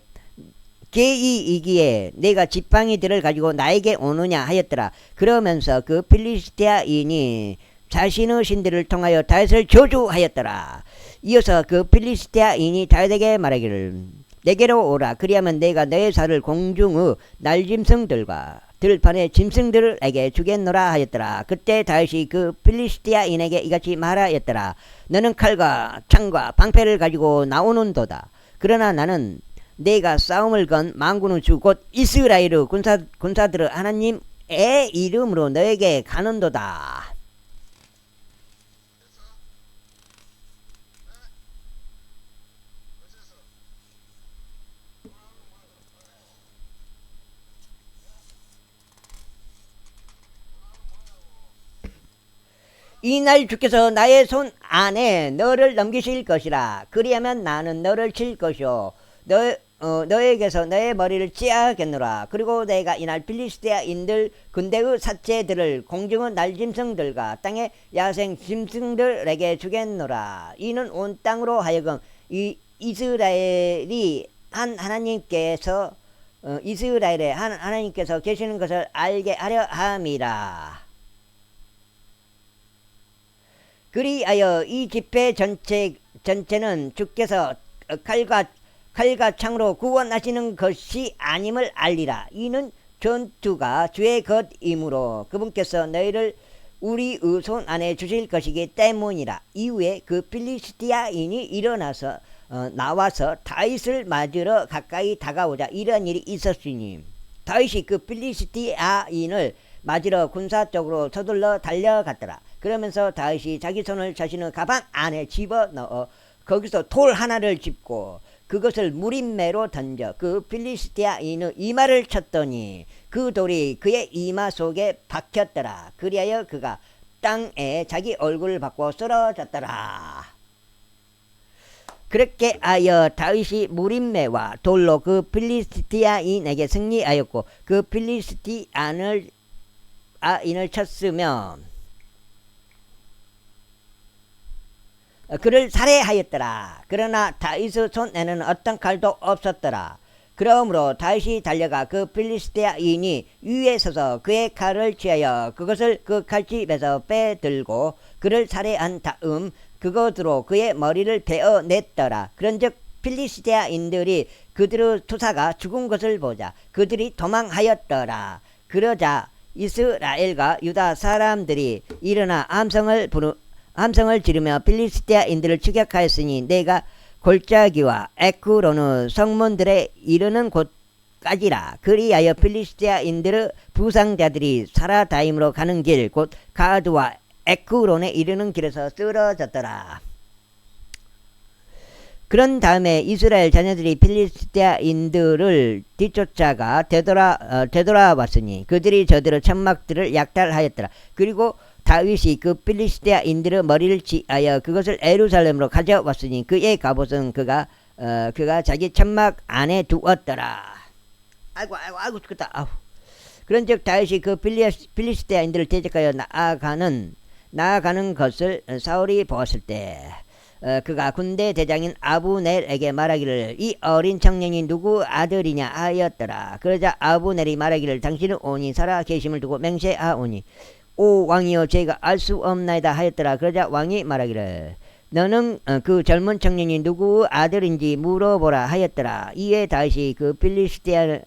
내가 지팡이들을 가지고 나에게 오느냐 하였더라. 그러면서 그 필리스테아인이 자신의 신들을 통하여 다윗을 저주하였더라. 이어서 그 필리스테아인이 다윗에게 말하기를 내게로 오라. 그리하면 내가 너의 살을 공중의 날짐승들과 들판의 짐승들에게 주겠노라 하였더라. 그때 다윗이 그 필리스티아인에게 이같이 말하였더라. 너는 칼과 창과 방패를 가지고 나오는도다. 그러나 나는 내가 싸움을 건 만군의 주 곧 이스라엘의 군사들의 하나님의 이름으로 너에게 가는도다. 이날 주께서 나의 손 안에 너를 넘기실 것이라. 그리하면 나는 너를 칠 것이요 너에게서 너의 머리를 찌하겠노라. 그리고 내가 이날 필리스티아인들 군대의 사체들을 공중의 날짐승들과 땅의 야생 짐승들에게 주겠노라. 이는 온 땅으로 하여금 이 이스라엘이 하나님께서 이스라엘에 하나님께서 계시는 것을 알게 하려 함이라. 그리하여 이 집회 전체는 주께서 칼과 창으로 구원하시는 것이 아님을 알리라. 이는 전투가 주의 것이므로 그분께서 너희를 우리의 손 안에 주실 것이기 때문이라. 이후에 그 필리스티아인이 일어나서 나와서 다윗을 맞으러 가까이 다가오자 이런 일이 있었으니 다윗이 그 필리스티아인을 맞으러 군사 쪽으로 서둘러 달려갔더라. 그러면서 다윗이 자기 손을 자신의 가방 안에 집어넣어 거기서 돌 하나를 짚고 그것을 무림매로 던져 그 필리스티아인의 이마를 쳤더니 그 돌이 그의 이마 속에 박혔더라. 그리하여 그가 땅에 자기 얼굴을 받고 쓰러졌더라. 그렇게 하여 다윗이 무림매와 돌로 그 필리스티아인에게 승리하였고 그 필리스티아인을 쳤으며 그를 살해하였더라. 그러나 다윗의 손에는 어떤 칼도 없었더라. 그러므로 다윗이 달려가 그 필리스티아인이 위에 서서 그의 칼을 취하여 그것을 그 칼집에서 빼들고 그를 살해한 다음 그것으로 그의 머리를 베어냈더라. 그런즉 필리스티아인들이 그들의 투사가 죽은 것을 보자 그들이 도망하였더라. 그러자 이스라엘과 유다 사람들이 일어나 함성을 지르며 필리스티아인들을 추격하였으니 내가 골짜기와 에크론의 성문들에 이르는 곳까지라. 그리하여 필리스티아인들의 부상자들이 사라다임으로 가는 길 곧 가드와 에크론에 이르는 길에서 쓰러졌더라. 그런 다음에 이스라엘 자녀들이 필리스티아인들을 뒤쫓아가 되돌아왔으니 그들이 저들의 천막들을 약탈하였더라. 그리고 다윗이 그 필리스티아인들의 머리를 취하여 그것을 예루살렘으로 가져왔으니 그의 갑옷은 그가 자기 천막 안에 두었더라. 아이고 죽겠다. 아우. 그런즉 다윗이 그 필리스티아인들을 대적하여 나아가는 것을 사울이 보았을 때 그가 군대 대장인 아브넬에게 말하기를 이 어린 청년이 누구 아들이냐 하였더라. 그러자 아브넬이 말하기를 당신은 온이 살아 계심을 두고 맹세하오니 오 왕이여 제가 알 수 없나이다 하였더라. 그러자 왕이 말하기를 너는 그 젊은 청년이 누구 아들인지 물어보라 하였더라. 이에 다윗이 그 필리스티아인을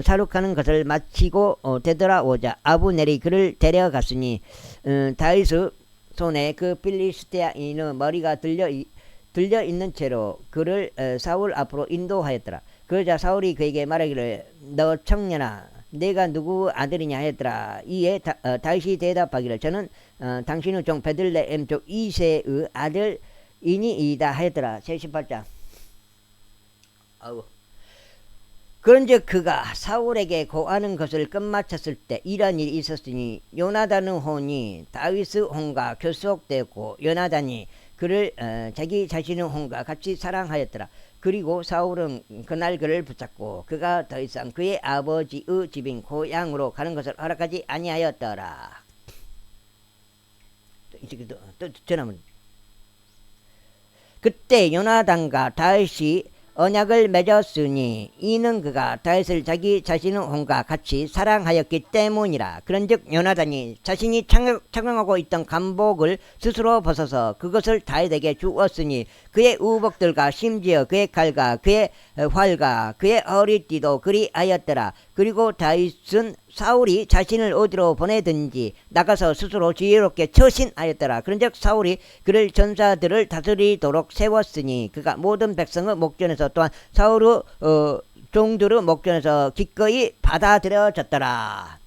사륙하는 것을 마치고 되돌아오자 아브넬이 그를 데려갔으니 다윗의 손에 그 필리스티아인의 머리가 들려 있는 채로 그를 사울 앞으로 인도하였더라. 그러자 사울이 그에게 말하기를 너 청년아 내가 누구 아들이냐 하였더라. 이에 다윗이 대답하기를 저는 당신의 종 베들레헴 족 이새의 아들이니이다 하였더라. 78장. 그런즉 그가 사울에게 고하는 것을 끝마쳤을 때 이런 일이 있었으니 요나단의 혼이 다윗의 혼과 결속되었고 요나단이 그를 자기 자신의 혼과 같이 사랑하였더라. 그리고 사울은 그날 그를 붙잡고 그가 더 이상 그의 아버지의 집인 고향으로 가는 것을 허락하지 아니하였더라. 또 전하면 그때 요나단과 다윗이 언약을 맺었으니 이는 그가 다윗을 자기 자신의 혼과 같이 사랑하였기 때문이라. 그런즉 요나단이 자신이 착용하고 있던 간복을 스스로 벗어서 그것을 다윗에게 주었으니 그의 우복들과 심지어 그의 칼과 그의 활과 그의 허리띠도 그리하였더라. 그리고 다윗은 사울이 자신을 어디로 보내든지 나가서 스스로 지혜롭게 처신하였더라. 그런즉 사울이 그를 전사들을 다스리도록 세웠으니 그가 모든 백성의 목전에서 또한 사울의 종들의 목전에서 기꺼이 받아들여졌더라.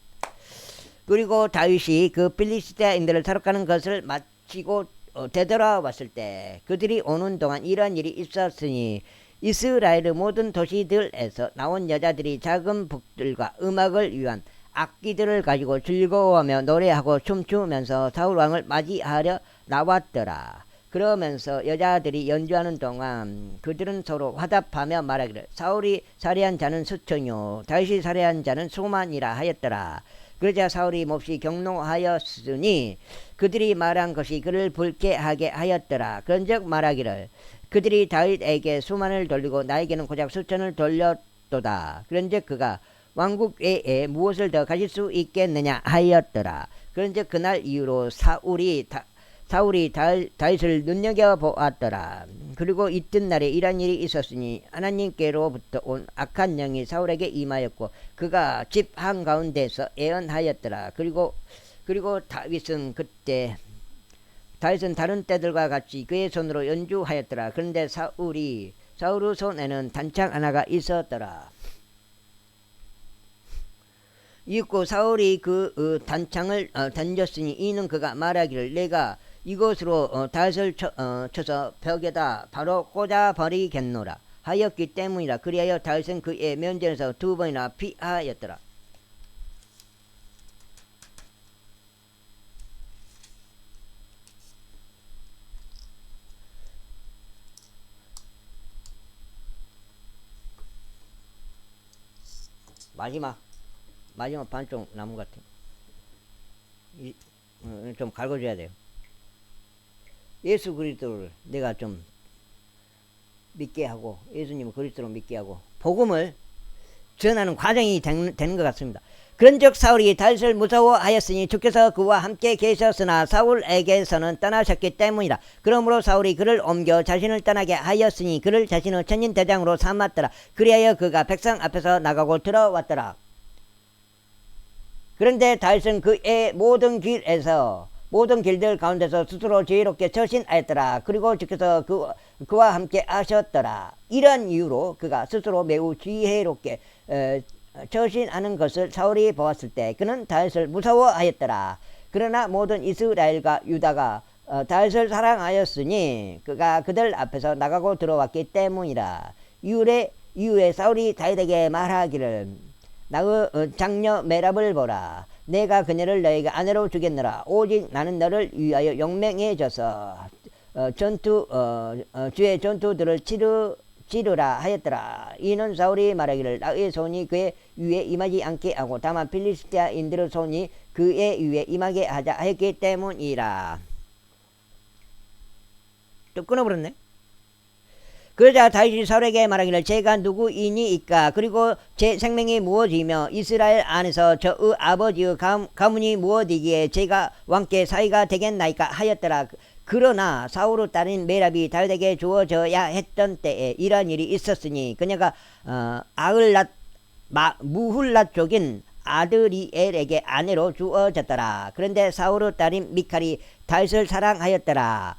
그리고 다윗이 그 필리스티아인들을 사륙하는 것을 마치고 되돌아왔을 때 그들이 오는 동안 이런 일이 있었으니 이스라엘의 모든 도시들에서 나온 여자들이 작은 북들과 음악을 위한 악기들을 가지고 즐거워하며 노래하고 춤추면서 사울왕을 맞이하려 나왔더라. 그러면서 여자들이 연주하는 동안 그들은 서로 화답하며 말하기를 사울이 살해한 자는 수천이요 다윗이 살해한 자는 수만이라 하였더라. 그러자 사울이 몹시 경노하였으니 그들이 말한 것이 그를 불쾌하게 하였더라. 그런즉 말하기를 그들이 다윗에게 수만을 돌리고 나에게는 고작 수천을 돌렸도다. 그런즉 그가 왕국 외에 무엇을 더 가질 수 있겠느냐 하였더라. 그런즉 그날 이후로 사울이 다윗을 눈여겨보았더라. 그리고 이튿날에 이런 일이 있었으니 하나님께로부터 온 악한 영이 사울에게 임하였고 그가 집 한가운데서 애언하였더라. 그리고 다윗은 다른 때들과 같이 그의 손으로 연주하였더라. 그런데 사울의 손에는 단창 하나가 있었더라. 이윽고 사울이 그 단창을 던졌으니 이는 그가 말하기를 내가 이것으로 다윗을 쳐서 벽에다 바로 꽂아버리겠노라 하였기 때문이라. 그리하여 다윗은 그의 면전에서 2번이나 피하였더라. 마지막 반쪽 나무 같아. 좀 갈궈줘야 돼요. 예수 그리스도를 내가 좀 믿게 하고 예수님을 그리스도로 믿게 하고 복음을 전하는 과정이 되는 것 같습니다. 그런즉 사울이 다윗을 무서워하였으니 주께서 그와 함께 계셨으나 사울에게서는 떠나셨기 때문이라. 그러므로 사울이 그를 옮겨 자신을 떠나게 하였으니 그를 자신의 천인대장으로 삼았더라. 그리하여 그가 백성 앞에서 나가고 들어왔더라. 그런데 다윗은 그의 모든 길들 가운데서 스스로 지혜롭게 처신하였더라. 그리고 주께서 그와 함께 하셨더라. 이런 이유로 그가 스스로 매우 지혜롭게 처신하는 것을 사울이 보았을 때 그는 다윗을 무서워하였더라. 그러나 모든 이스라엘과 유다가 다윗을 사랑하였으니 그가 그들 앞에서 나가고 들어왔기 때문이라. 이후에 사울이 다윗에게 말하기를 나의 장녀 메랍을 보라. 내가 그녀를 너에게 아내로 주겠노라. 오직 나는 너를 위하여 용맹해져서 주의 전투들을 치르라 하였더라. 이는 사울이 말하기를 나의 손이 그의 위에 임하지 않게 하고 다만 필리스티아인들의 손이 그의 위에 임하게 하자 하였기 때문이라. 또 끊어버렸네. 그러자 다윗이 사울에게 말하기를 제가 누구이니이까 그리고 제 생명이 무엇이며 이스라엘 안에서 저의 아버지의 가문이 무엇이기에 제가 왕께 사위가 되겠나이까 하였더라. 그러나 사울의 딸인 메랍이 다윗에게 주어져야 했던 때에 이러한 일이 있었으니 그녀가 무훌랏 족인 아드리엘에게 아내로 주어졌더라. 그런데 사울의 딸인 미칼이 다윗을 사랑하였더라.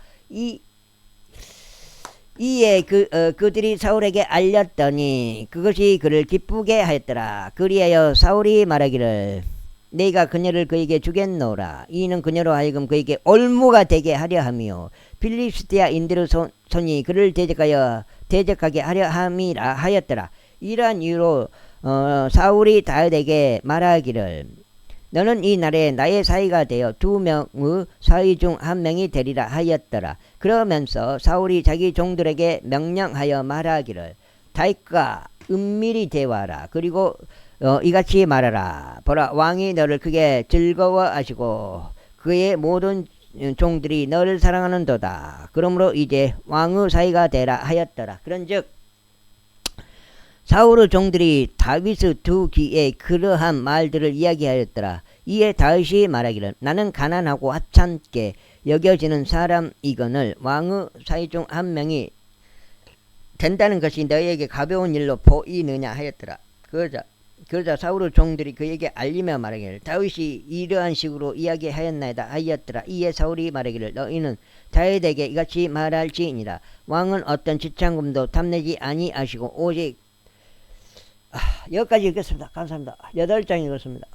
이에 그들이 사울에게 알렸더니 그것이 그를 기쁘게 하였더라. 그리하여 사울이 말하기를 내가 그녀를 그에게 주겠노라. 이는 그녀로 하여금 그에게 올무가 되게 하려 함이요 필리스티아인들의 손이 그를 대적하게 하려 함이라 하였더라. 이러한 이유로 사울이 다윗에게 말하기를 너는 이 날에 나의 사위가 되어 2명의 사위 중 1명이 되리라 하였더라. 그러면서 사울이 자기 종들에게 명령하여 말하기를 다윗과 은밀히 대화하라. 그리고 이같이 말하라. 보라, 왕이 너를 크게 즐거워하시고 그의 모든 종들이 너를 사랑하는도다. 그러므로 이제 왕의 사위가 되라 하였더라. 그런즉 사울의 종들이 다윗의 2귀에 그러한 말들을 이야기하였더라. 이에 다윗이 말하기를 나는 가난하고 하찮게 여겨지는 사람이거늘 왕의 사위 중 1명이 된다는 것이 너에게 가벼운 일로 보이느냐 하였더라. 그러자 사울의 종들이 그에게 알리며 말하기를 다윗이 이러한 식으로 이야기하였나이다 하였더라. 이에 사울이 말하기를 너희는 다윗에게 이같이 말할지니라. 왕은 어떤 지창금도 탐내지 아니하시고 오직 여기까지 읽겠습니다. 감사합니다. 8장 읽었습니다.